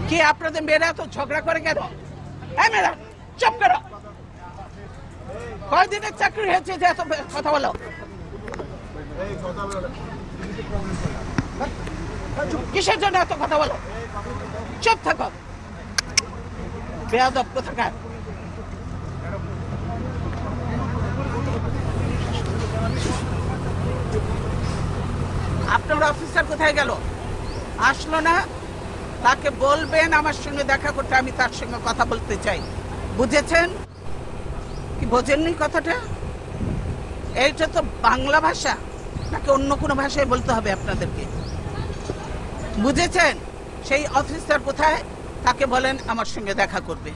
কি আপনাদের মেয়েরা তো ঝগড়া করে কেন? এই মেয়েরা চুপ করো। কয়দিনের চাকরি হয়েছে যে এত কথা বলো? কিসের জন্য এত কথা বলো? চুপ থাকো, বেয়াদব কোথাকার। আপনার অফিসার কোথায় গেল? আসলো না? তাকে বলবেন আমার সঙ্গে দেখা করতে, আমি তার সঙ্গে কথা বলতে চাই। বুঝেছেন কি বোঝেননি কথাটা? এইটা তো বাংলা ভাষা নাকি অন্য কোনো ভাষায় বলতে হবে আপনাদেরকে? বুঝেছেন? সেই অফিসার কোথায়? তাকে বলেন আমার সঙ্গে দেখা করবে।